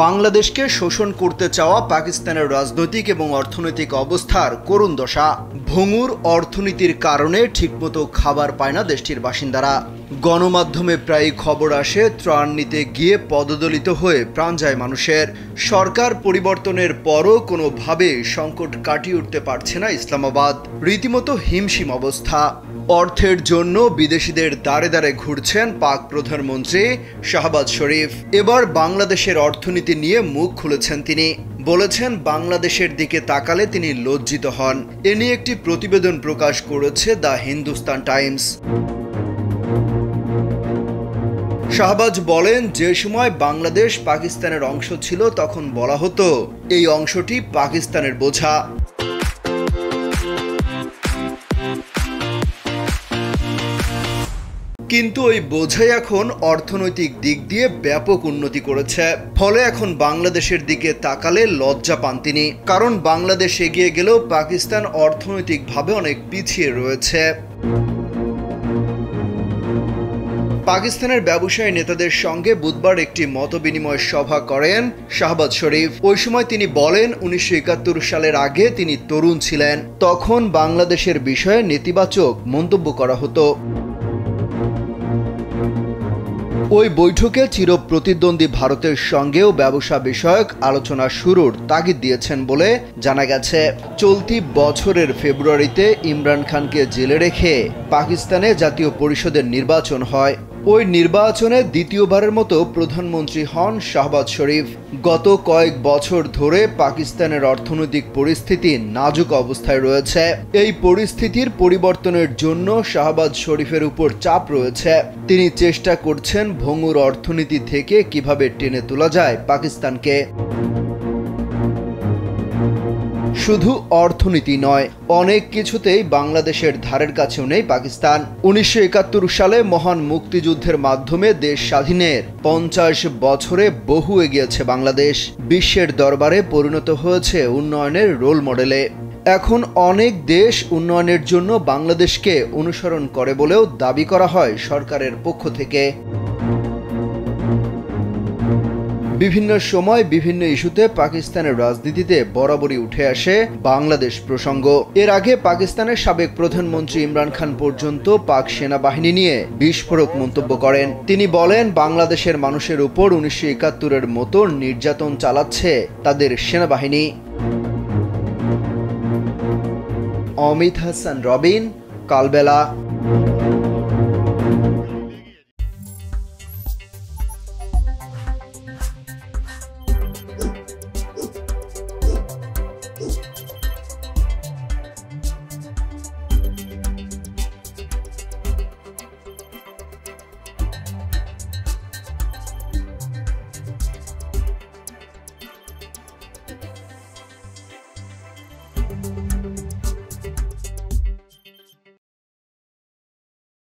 বাংলাদেশকে শোষণ করতে চাওয়া পাকিস্তানের রাজনৈতিক এবং অর্থনৈতিক অবস্থার করুণ দশা। ভঙ্গুর অর্থনীতির কারণে ঠিকমতো খাবার পায় না দেশটির বাসিন্দারা। গণমাধ্যমে প্রায় খবর আসে ত্রাণ নিতে গিয়ে পদদলিত হয়ে প্রাণ যায় মানুষের। সরকার পরিবর্তনের পরও কোনোভাবে সংকট কাটিয়ে উঠতে পারছে না ইসলামাবাদ। রীতিমতো হিমশিম অবস্থা। অর্থের জন্য বিদেশিদের দ্বারে দ্বারে ঘুরছেন পাক প্রধানমন্ত্রী শাহবাজ শরীফ। এবার বাংলাদেশের অর্থনীতি নিয়ে মুখ খুলেছেন তিনি। বলেছেন বাংলাদেশের দিকে তাকালে তিনি লজ্জিত হন। এ নিয়ে একটি প্রতিবেদন প্রকাশ করেছে দ্য হিন্দুস্তান টাইমস। শাহবাজ বলেন, যে সময় বাংলাদেশ পাকিস্তানের অংশ ছিল তখন বলা হতো এই অংশটি পাকিস্তানের বোঝা। কিন্তু ওই বোঝাই এখন অর্থনৈতিক দিক দিয়ে ব্যাপক উন্নতি করেছে। ফলে এখন বাংলাদেশের দিকে তাকালে লজ্জা পান তিনি। কারণ বাংলাদেশ এগিয়ে গেলেও পাকিস্তান অর্থনৈতিকভাবে অনেক পিছিয়ে রয়েছে। পাকিস্তানের ব্যবসায়ী নেতাদের সঙ্গে বুধবার একটি মতবিনিময় সভা করেন শাহবাজ শরীফ। ওই সময় তিনি বলেন, 1971 সালের আগে তিনি তরুণ ছিলেন। তখন বাংলাদেশের বিষয়ে নেতিবাচক মন্তব্য করা হতো। ওই বৈঠকে চিরপ্রতিদ্বন্দ্বী ভারতের সঙ্গেও ব্যবসা বিষয়ক আলোচনা শুরুর তাগিদ দিয়েছেন বলে জানা গেছে। চলতি বছরের ফেব্রুয়ারিতে ইমরান খানকে জেলে রেখে পাকিস্তানে জাতীয় পরিষদের নির্বাচন হয়। ওই নির্বাচনে দ্বিতীয়বারের মতো প্রধানমন্ত্রী হন শাহবাজ শরীফ। গত কয়েক বছর ধরে পাকিস্তানের অর্থনৈতিক পরিস্থিতি নাজুক অবস্থায় রয়েছে। এই পরিস্থিতির পরিবর্তনের জন্য শাহবাজ শরীফের উপর চাপ রয়েছে। তিনি চেষ্টা করছেন ভঙ্গুর অর্থনীতি থেকে কিভাবে টেনে তোলা যায় পাকিস্তানকে। শুধু অর্থনীতি নয়, অনেক কিছুতেই বাংলাদেশের ধারের কাছেও নেই পাকিস্তান। 1971 সালে মহান মুক্তিযুদ্ধের মাধ্যমে দেশ স্বাধীনের 50 বছরে বহু এগিয়েছে বাংলাদেশ। বিশ্বের দরবারে পরিণত হয়েছে উন্নয়নের রোল মডেলে। এখন অনেক দেশ উন্নয়নের জন্য বাংলাদেশকে অনুসরণ করে বলেও দাবি করা হয় সরকারের পক্ষ থেকে। বিভিন্ন সময় বিভিন্ন ইস্যুতে পাকিস্তানের রাজনীতিতে বরাবরই উঠে আসে বাংলাদেশ প্রসঙ্গ। এর আগে পাকিস্তানের সাবেক প্রধানমন্ত্রী ইমরান খান পর্যন্ত পাক সেনাবাহিনী নিয়ে বিস্ফোরক মন্তব্য করেন। তিনি বলেন, বাংলাদেশের মানুষের উপর 1971-এর মতো নির্যাতন চালাচ্ছে তাদের সেনাবাহিনী। অমিত হাসান রবিন, কালবেলা।